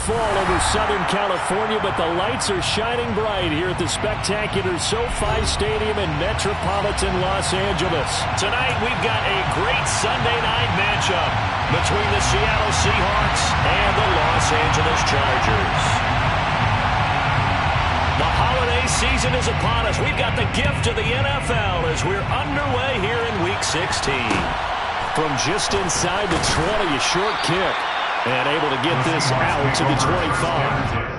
fall over Southern California, but the lights are shining bright here at the spectacular SoFi Stadium in metropolitan Los Angeles. Tonight, we've got a great Sunday night matchup between the Seattle Seahawks and the Los Angeles Chargers. The holiday season is upon us. We've got the gift of the NFL as we're underway here in Week 16. From just inside the 20, a short kick. And able to get this out to the 25.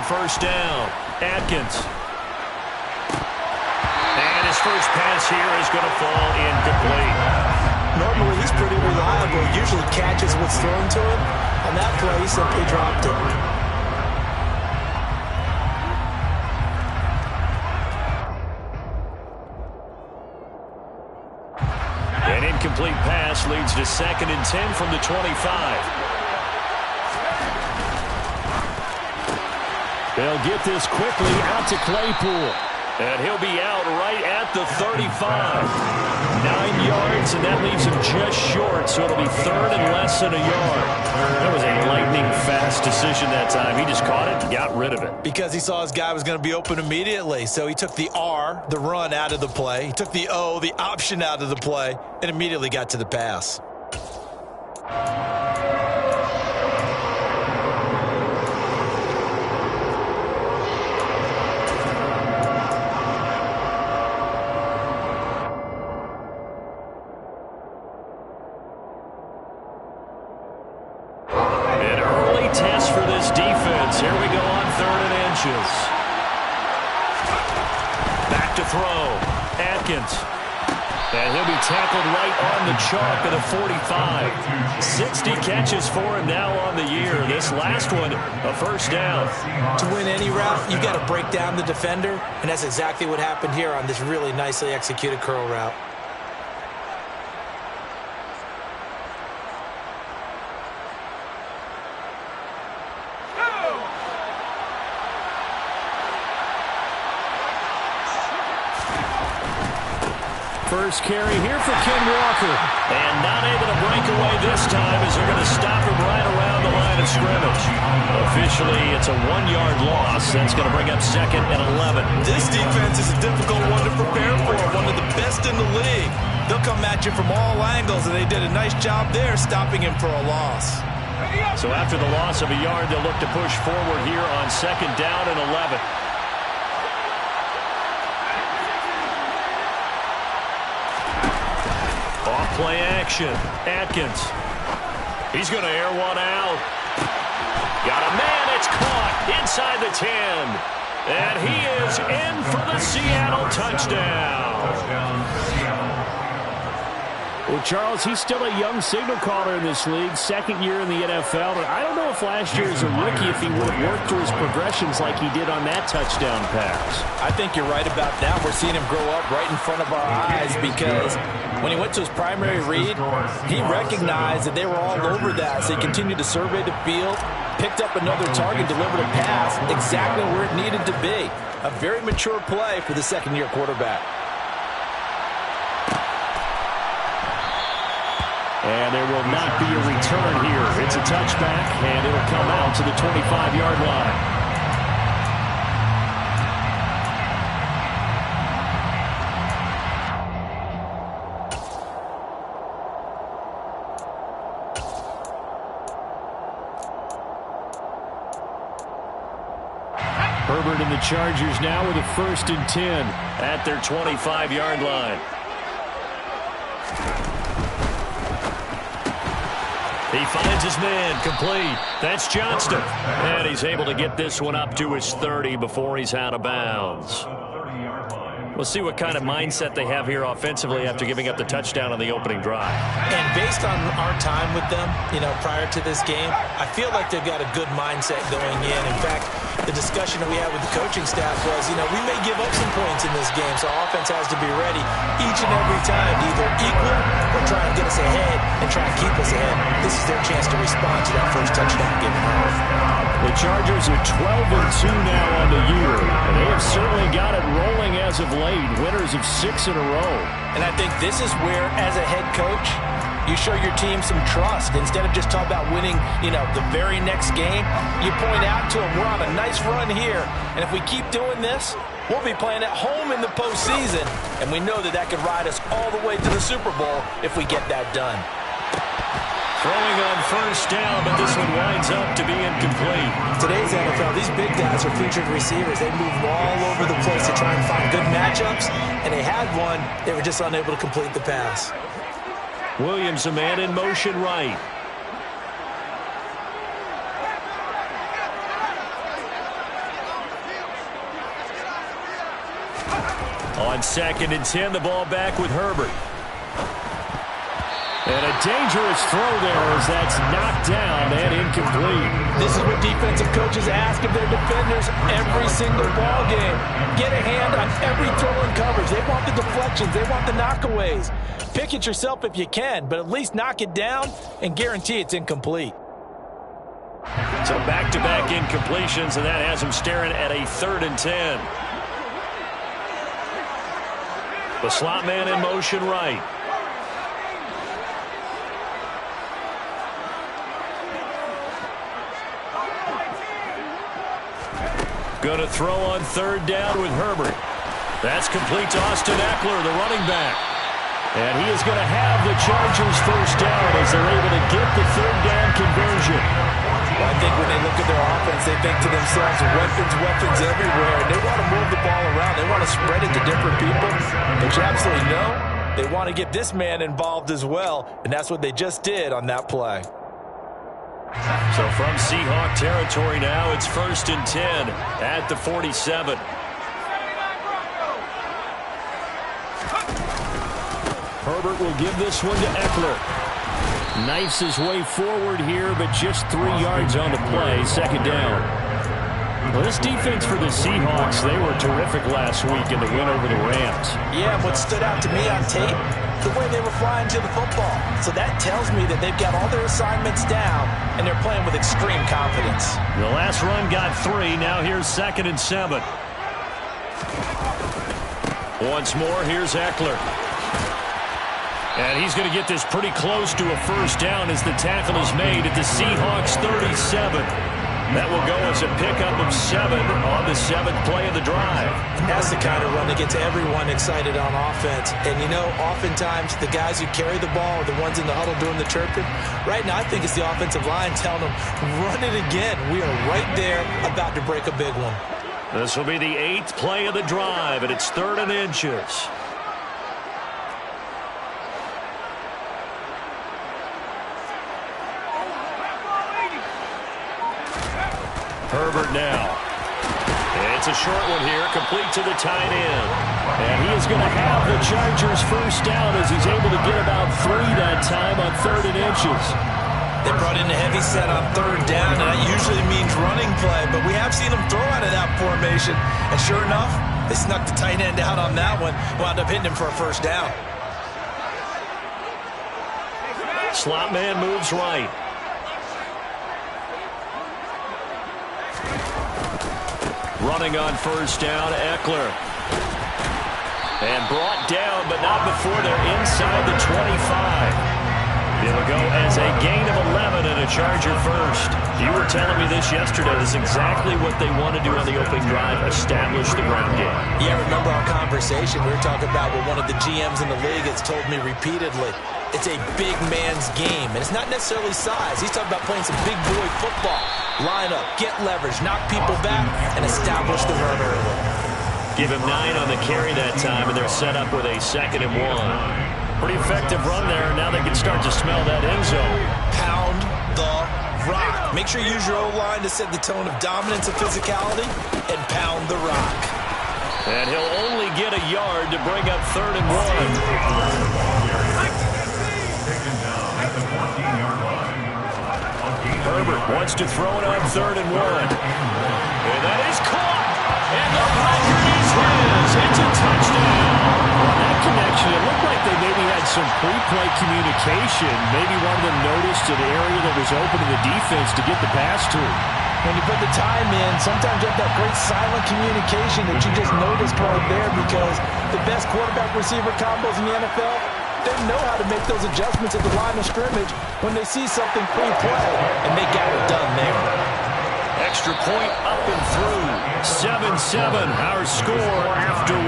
First down, Atkins. And his first pass here is going to fall incomplete. Normally, he's pretty reliable. Usually catches what's thrown to him. On that play, he simply dropped it. An incomplete pass leads to 2nd and 10 from the 25. They'll get this quickly out to Claypool. And he'll be out right at the 35. 9 yards, and that leaves him just short, so it'll be 3rd and less than a yard. That was a lightning-fast decision that time. He just caught it and got rid of it. Because he saw his guy was going to be open immediately, so he took the R, the run, out of the play. He took the O, the option, out of the play, and immediately got to the pass. Back to throw. Atkins. And he'll be tackled right on the chalk at a 45. 60 catches for him now on the year. This last one, a first down. To win any route, you got to break down the defender, and that's exactly what happened here on this really nicely executed curl route. First carry here for Ken Walker. And not able to break away this time as they're going to stop him right around the line of scrimmage. Officially, it's a 1-yard loss. That's going to bring up 2nd and 11. This defense is a difficult one to prepare for, one of the best in the league. They'll come at you from all angles, and they did a nice job there stopping him for a loss. So after the loss of a yard, they'll look to push forward here on 2nd down and 11. Play action. Atkins. He's going to air one out. Got a man. It's caught inside the 10. And he is in for the Seattle touchdown. Well, Charles, he's still a young signal caller in this league, 2nd year in the NFL. But I don't know if last year as a rookie, if he would have worked through his progressions like he did on that touchdown pass. I think you're right about that. We're seeing him grow up right in front of our eyes because when he went to his primary read, he recognized that they were all over that. So he continued to survey the field, picked up another target, delivered a pass exactly where it needed to be. A very mature play for the 2nd-year quarterback. And there will not be a return here. It's a touchback, and it'll come out to the 25-yard line. Herbert and the Chargers now with a 1st and 10 at their 25-yard line. He finds his man, complete. That's Johnston. And he's able to get this one up to his 30 before he's out of bounds. We'll see what kind of mindset they have here offensively after giving up the touchdown on the opening drive. And based on our time with them, prior to this game, I feel like they've got a good mindset going in. In fact, the discussion that we had with the coaching staff was, we may give up some points in this game, so our offense has to be ready each and every time to either equal or try and get us ahead and try and keep us ahead. This is their chance to respond to that first touchdown given up. The Chargers are 12-2 now on the year, and they have certainly got it rolling as of late, winners of 6 in a row. And I think this is where, as a head coach, you show your team some trust. Instead of just talking about winning, the very next game, you point out to them, we're on a nice run here, and if we keep doing this, we'll be playing at home in the postseason, and we know that could ride us all the way to the Super Bowl if we get that done. Throwing on first down, but this one winds up to be incomplete. Today's NFL, these big guys are featured receivers. They move all over the place to try and find good matchups, and they had one. They were just unable to complete the pass. Williams, a man in motion right. On 2nd and 10, the ball back with Herbert. And a dangerous throw there as that's knocked down and incomplete. This is what defensive coaches ask of their defenders every single ball game. Get a hand on every throw and coverage. They want the deflections. They want the knockaways. Pick it yourself if you can, but at least knock it down and guarantee it's incomplete. So back-to-back incompletions, and that has him staring at a 3rd and 10. The slot man in motion right. Going to throw on 3rd down with Herbert. That's complete to Austin Eckler, the running back. And he is going to have the Chargers first down as they're able to get the 3rd down conversion. Well, I think when they look at their offense, they think to themselves, weapons everywhere. And they want to move the ball around. They want to spread it to different people. But you absolutely know they want to get this man involved as well. And that's what they just did on that play. So from Seahawk territory now, it's 1st and 10 at the 47. Herbert will give this one to Eckler. Knifes his way forward here, but just 3 yards on the play, 2nd down. Well, this defense for the Seahawks, they were terrific last week in the win over the Rams. Yeah, what stood out to me on tape, the way they were flying to the football. So that tells me that they've got all their assignments down, and they're playing with extreme confidence. The last run got 3. Now here's 2nd and 7. Once more, here's Eckler. And he's going to get this pretty close to a first down as the tackle is made at the Seahawks 37. That will go as a pickup of 7 on the 7th play of the drive. That's the kind of run that gets everyone excited on offense. And, oftentimes the guys who carry the ball are the ones in the huddle doing the chirping. Right now, I think it's the offensive line telling them, run it again. We are right there about to break a big one. This will be the 8th play of the drive, and it's 3rd and inches. Herbert now. It's a short one here, complete to the tight end. And he is going to have the Chargers first down as he's able to get about 3 that time on 3rd and inches. They brought in a heavy set on 3rd down, and that usually means running play, but we have seen them throw out of that formation. And sure enough, they snuck the tight end out on that one, wound up hitting him for a first down. Slot man moves right. Running on first down, Eckler. And brought down, but not before they're inside the 25. It'll go as a gain of 11 and a Charger first. You were telling me this yesterday. This is exactly what they want to do on the opening drive, establish the ground game. Yeah, remember our conversation. We were talking about what one of the GMs in the league has told me repeatedly. It's a big man's game, and it's not necessarily size. He's talking about playing some big boy football. Line up, get leverage, knock people back, and establish the run early. Give him 9 on the carry that time, and they're set up with a 2nd and 1. Pretty effective run there. Now they can start to smell that end zone. Pound the rock. Make sure you use your O-line to set the tone of dominance and physicality, and pound the rock. And he'll only get a yard to bring up 3rd and 1. Herbert wants to throw it on 3rd and 1. And that is caught. And the record is his. It's a touchdown. Well, that connection, it looked like they maybe had some pre-play communication. Maybe one of them noticed an area that was open to the defense to get the pass to. When you put the time in, sometimes you have that great silent communication that you just noticed right there, because the best quarterback-receiver combos in the NFL, they know how to make those adjustments at the line of scrimmage when they see something pre-play, and they got it done there. Extra point up and through. 7-7, our score after 1.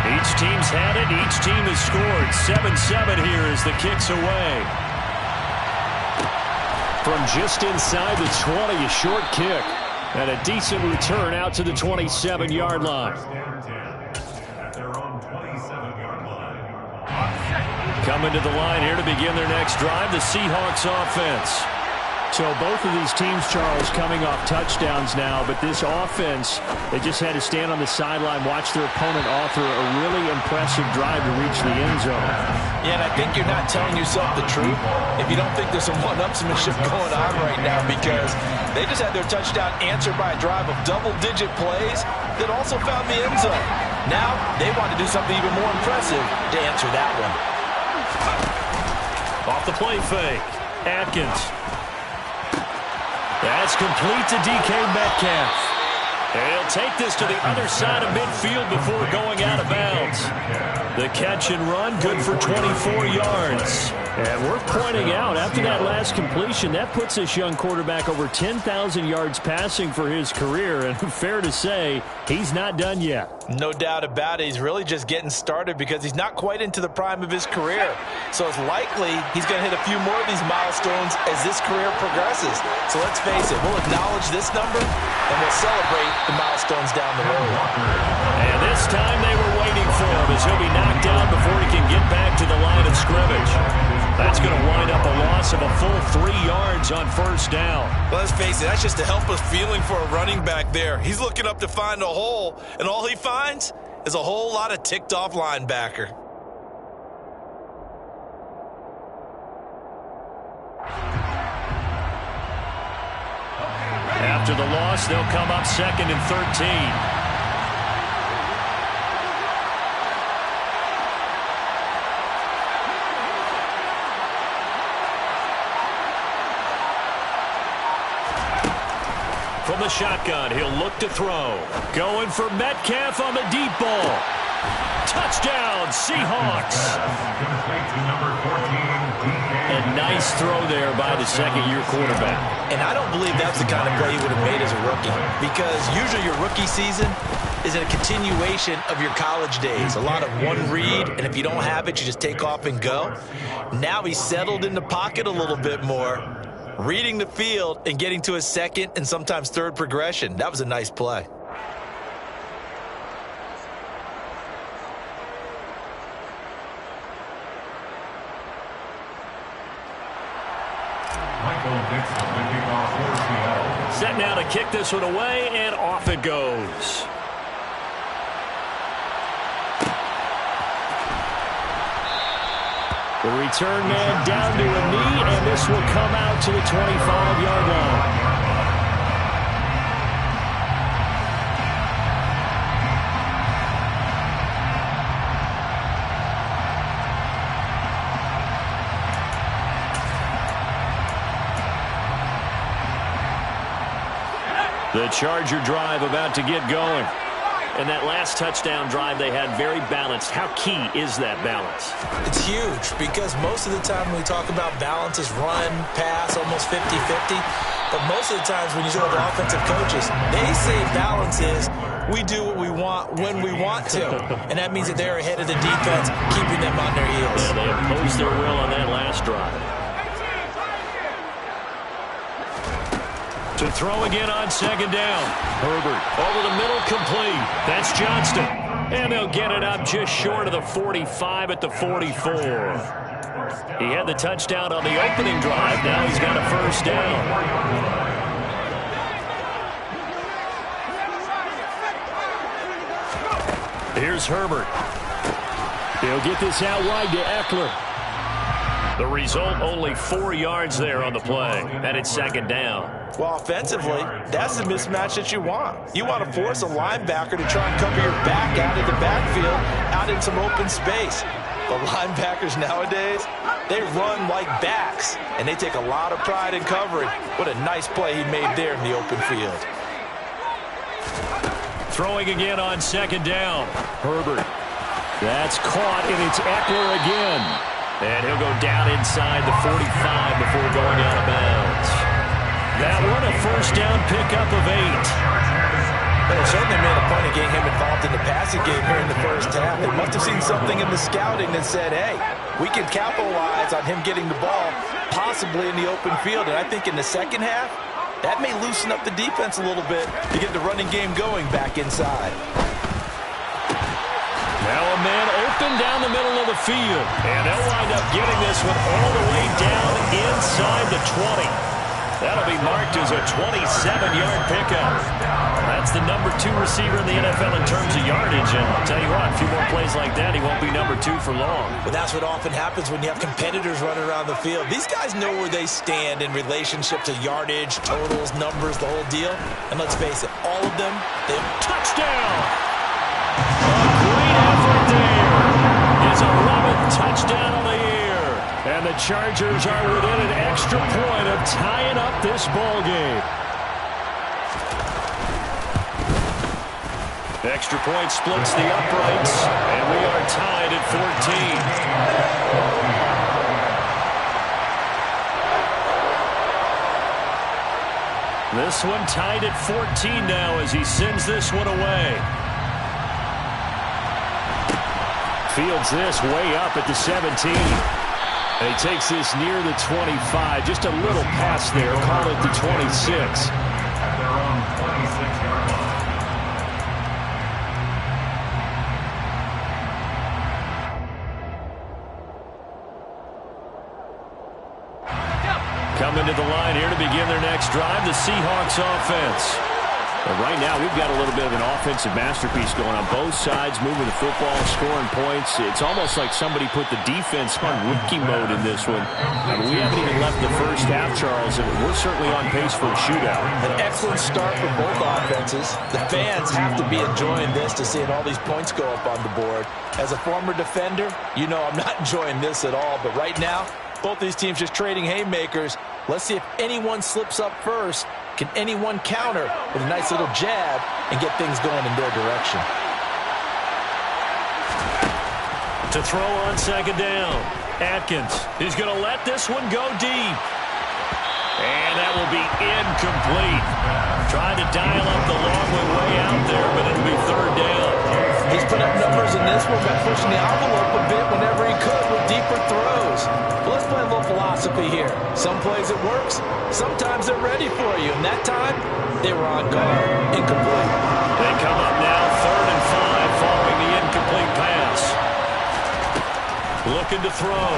Each team's had it. Each team has scored. 7-7 here as the kick's away. From just inside the 20, a short kick. And a decent return out to the 27-yard line. Coming to the line here to begin their next drive, the Seahawks offense. So both of these teams, Charles, coming off touchdowns now, but this offense, they just had to stand on the sideline, watch their opponent author a really impressive drive to reach the end zone. Yeah, and I think you're not telling yourself the truth if you don't think there's some one-upsmanship going on right now, because they just had their touchdown answered by a drive of double-digit plays that also found the end zone. Now they want to do something even more impressive to answer that one. Off the play fake, Atkins. That's complete to DK Metcalf. And he'll take this to the other side of midfield before going out of bounds. The catch and run, good for 24 yards. And worth pointing out, after that last completion, that puts this young quarterback over 10,000 yards passing for his career. And fair to say, he's not done yet. No doubt about it. He's really just getting started because he's not quite into the prime of his career. So it's likely he's going to hit a few more of these milestones as this career progresses. So let's face it, we'll acknowledge this number and we'll celebrate the milestones down the road. And this time they were waiting for him as he'll be knocked down before he can get back to the line of scrimmage. That's going to wind up a loss of a full 3 yards on first down. Well, let's face it, that's just a helpless feeling for a running back there. He's looking up to find a hole, and all he finds is a whole lot of ticked-off linebacker. After the loss, they'll come up 2nd and 13. From the shotgun, he'll look to throw. Going for Metcalf on the deep ball. Touchdown, Seahawks. A nice throw there by the second-year quarterback. And I don't believe that's the kind of play he would have made as a rookie, because usually your rookie season is a continuation of your college days. A lot of one read, and if you don't have it, you just take off and go. Now he's settled in the pocket a little bit more, reading the field and getting to his second and sometimes third progression. That was a nice play. Set now to kick this one away, and off it goes. The return man down to a knee, and this will come out to the 25-yard line. The Charger drive about to get going. And that last touchdown drive they had very balanced. How key is that balance? It's huge, because most of the time when we talk about balance is run, pass, almost 50-50. But most of the times when you talk to offensive coaches, they say balance is we do what we want when we want to. And that means that they're ahead of the defense, keeping them on their heels. Yeah, they imposed their will on that last drive. To throw again on second down. Herbert over the middle, complete. That's Johnston. And they'll get it up just short of the 45 at the 44. He had the touchdown on the opening drive. Now he's got a first down. Here's Herbert. He'll get this out wide to Eckler. The result, only 4 yards there on the play. And it's second down. Well, offensively, that's the mismatch that you want. You want to force a linebacker to try and cover your back out of the backfield, out in some open space. The linebackers nowadays, they run like backs, and they take a lot of pride in covering. What a nice play he made there in the open field. Throwing again on second down. Herbert. That's caught, and it's Eckler again. And he'll go down inside the 45 before going out of bounds. That one, a first down pickup of 8. Well, they certainly made a point of getting him involved in the passing game here in the first half. They must have seen something in the scouting that said, hey, we can capitalize on him getting the ball, possibly in the open field. And I think in the second half, that may loosen up the defense a little bit to get the running game going back inside. Now a man open down the middle of the field. And they'll wind up getting this one all the way down inside the 20. That'll be marked as a 27-yard pickup. That's the number 2 receiver in the NFL in terms of yardage. And I'll tell you what, a few more plays like that, he won't be number 2 for long. But that's what often happens when you have competitors running around the field. These guys know where they stand in relationship to yardage, totals, numbers, the whole deal. And let's face it, all of them, they touchdown! Great effort there. His 11th touchdown of the year. And the Chargers are within an extra point of tying up this ball game. Extra point splits the uprights, and we are tied at 14. This one tied at 14 now as he sends this one away. Fields this way up at the 17. And he takes this near the 25. Just a little pass there. Call it the 26. Coming to the line here to begin their next drive, the Seahawks offense. But right now, we've got a little bit of an offensive masterpiece going on both sides, moving the football, scoring points. It's almost like somebody put the defense on rookie mode in this one. I mean, we haven't even left the first half, Charles, and we're certainly on pace for a shootout. An excellent start for both offenses. The fans have to be enjoying this to seeing all these points go up on the board. As a former defender, you know I'm not enjoying this at all. But right now, both these teams just trading haymakers. Let's see if anyone slips up first. Can anyone counter with a nice little jab and get things going in their direction? To throw on second down, Atkins is going to let this one go deep. And that will be incomplete. Trying to dial up the long way out there, but it'll be third down. He's put up numbers in this one by pushing the envelope a bit whenever he could with deeper throws. But let's play a little philosophy here. Some plays it works. Sometimes they're ready for you. And that time, they were on guard. Incomplete. They come up now, 3rd and 5 following the incomplete pass. Looking to throw.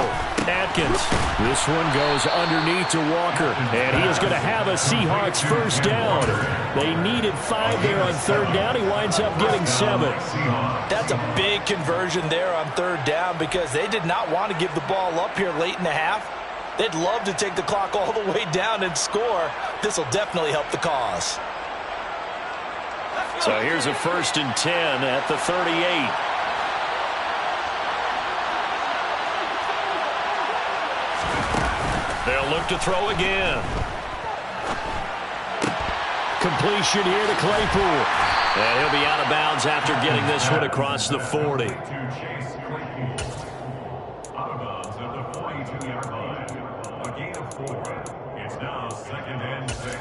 Atkins. This one goes underneath to Walker. And he is going to have a Seahawks first down. They needed 5 there on 3rd down. He winds up getting 7. That's a big conversion there on 3rd down because they did not want to give the ball up here late in the half. They'd love to take the clock all the way down and score. This will definitely help the cause. So here's a 1st and 10 at the 38. They'll look to throw again. Completion here to Claypool. And he'll be out of bounds after getting this one across the 40. Out of bounds at the 42-yard line. A gain of 4. It's now 2nd and 6.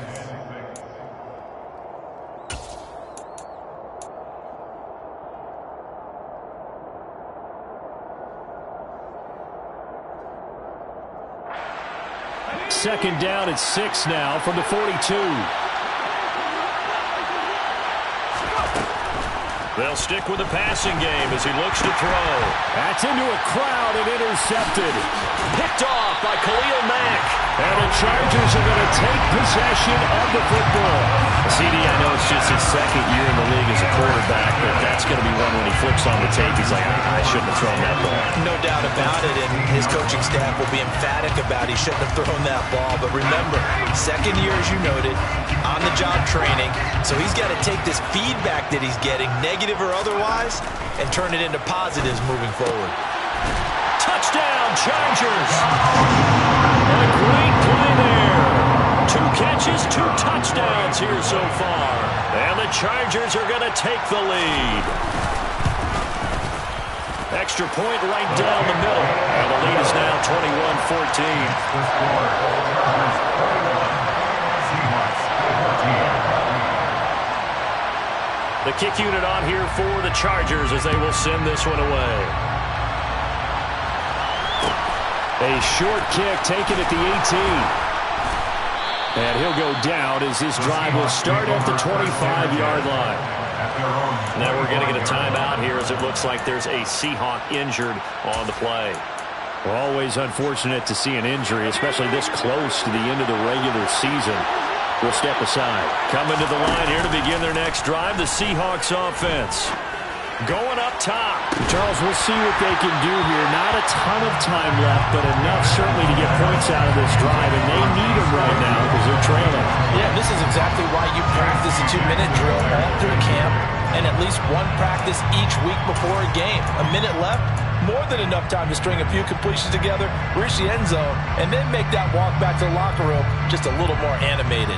Second down at 6 now from the 42. They'll stick with the passing game as he looks to throw. That's into a crowd and intercepted. Picked off by Khalil Mack. And the Chargers are going to take possession of the football. CD, I know it's just his second year in the league as a quarterback, but that's going to be one when he flips on the tape. He's like, I shouldn't have thrown that ball. No doubt about it, and his coaching staff will be emphatic about he shouldn't have thrown that ball. But remember, second year, as you noted, on-the-job training. So he's got to take this feedback that he's getting, negative or otherwise, and turn it into positives moving forward. Touchdown, Chargers! And a great play there. 2 catches, 2 touchdowns here so far. And the Chargers are going to take the lead. Extra point right down the middle. And the lead is now 21-14. The kick unit on here for the Chargers as they will send this one away. A short kick taken at the 18. And he'll go down as this drive will start at the 25-yard line. Now we're going to get a timeout here as it looks like there's a Seahawk injured on the play. Always unfortunate to see an injury, especially this close to the end of the regular season. We'll step aside. Coming to the line here to begin their next drive, the Seahawks offense. Going up top. Charles, we'll see what they can do here. Not a ton of time left, but enough certainly to get points out of this drive, and they need them right now because they're trailing. Yeah, this is exactly why you practice a 2-minute drill all through camp and at least one practice each week before a game. A minute left, more than enough time to string a few completions together, reach the end zone, and then make that walk back to the locker room just a little more animated.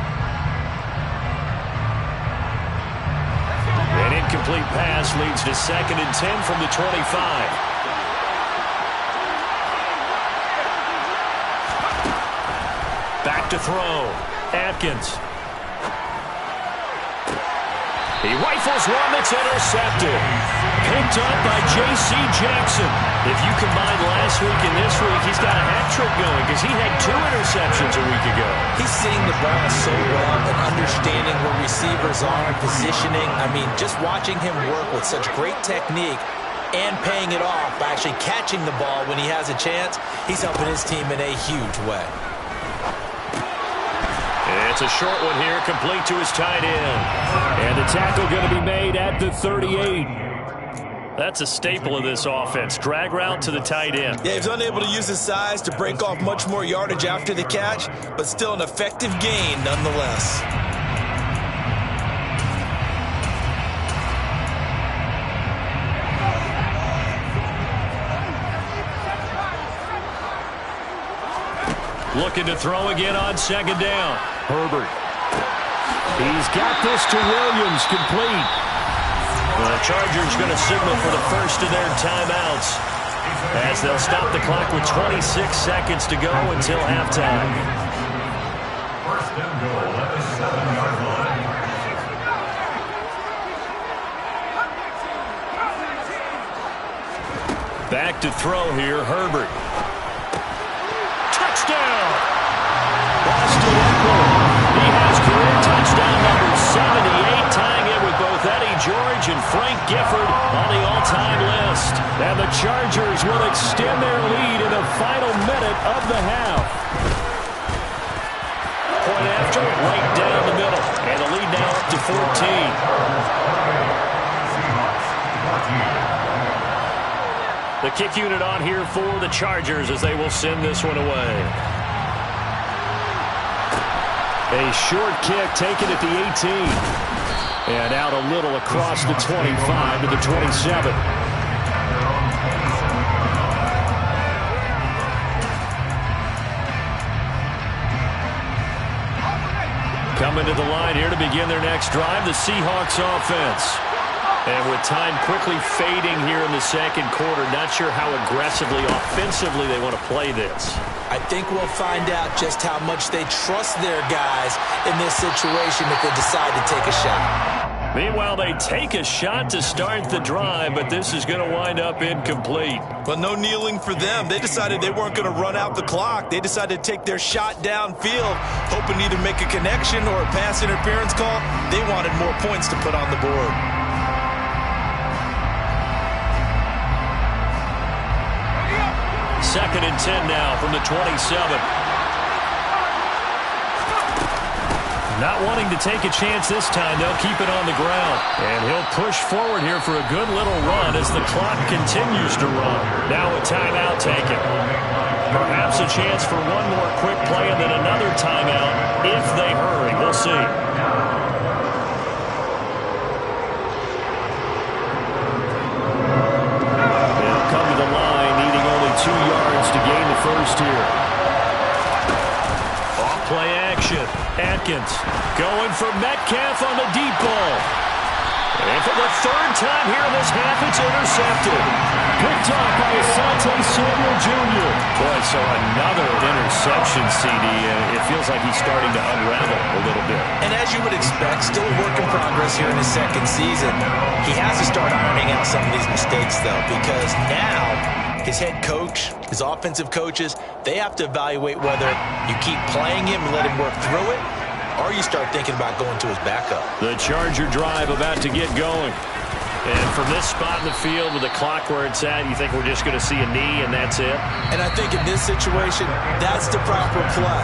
An incomplete pass leads to 2nd and 10 from the 25. Back to throw. Atkins. He rifles one that's intercepted. Picked up by J.C. Jackson. If you combine last week and this week, he's got a hat trick going because he had 2 interceptions a week ago. He's seeing the ball so well and understanding where receivers are, positioning. I mean, just watching him work with such great technique and paying it off by actually catching the ball when he has a chance, he's helping his team in a huge way. It's a short one here, complete to his tight end. And the tackle going to be made at the 38. That's a staple of this offense. Drag route to the tight end. Yeah, he's unable to use his size to break off much more yardage after the catch, but still an effective gain nonetheless. Looking to throw again on 2nd down. Herbert. He's got this to Williams, complete. The Chargers going to signal for the first of their timeouts as they'll stop the clock with 26 seconds to go until halftime. First and goal at the 7-yard line. Back to throw here, Herbert. Touchdown! Boston Eckler. He has career touchdown number 78, tying it with both Eddie George and Frank Gifford on the all-time list. And the Chargers will extend their lead in the final minute of the half. Point after, right down the middle. And the lead now up to 14. The kick unit on here for the Chargers as they will send this one away. A short kick taken at the 18. And out a little across the 25 to the 27. Coming to the line here to begin their next drive, the Seahawks offense. And with time quickly fading here in the second quarter, not sure how aggressively, offensively they want to play this. I think we'll find out just how much they trust their guys in this situation if they decide to take a shot. Meanwhile, they take a shot to start the drive, but this is going to wind up incomplete. Well, no kneeling for them. They decided they weren't going to run out the clock. They decided to take their shot downfield, hoping to either make a connection or a pass interference call. They wanted more points to put on the board. Second and 10 now from the 27. Not wanting to take a chance this time, they'll keep it on the ground. And he'll push forward here for a good little run as the clock continues to run. Now a timeout taken. Perhaps a chance for one more quick play and then another timeout if they hurry. We'll see. They'll come to the line, needing only 2 yards to gain the first here. Off play action. Atkins going for Metcalf on the deep ball. And for the third time here in this half, it's intercepted. Picked off by Asante Samuel Jr. Boy, so another interception, CD. It feels like he's starting to unravel a little bit. And as you would expect, still a work in progress here in his second season. He has to start ironing out some of these mistakes, though, because now his head coach, his offensive coaches, they have to evaluate whether you keep playing him and let him work through it, or you start thinking about going to his backup. The Charger drive about to get going. And from this spot in the field with the clock where it's at, you think we're just going to see a knee and that's it? And I think in this situation, that's the proper play.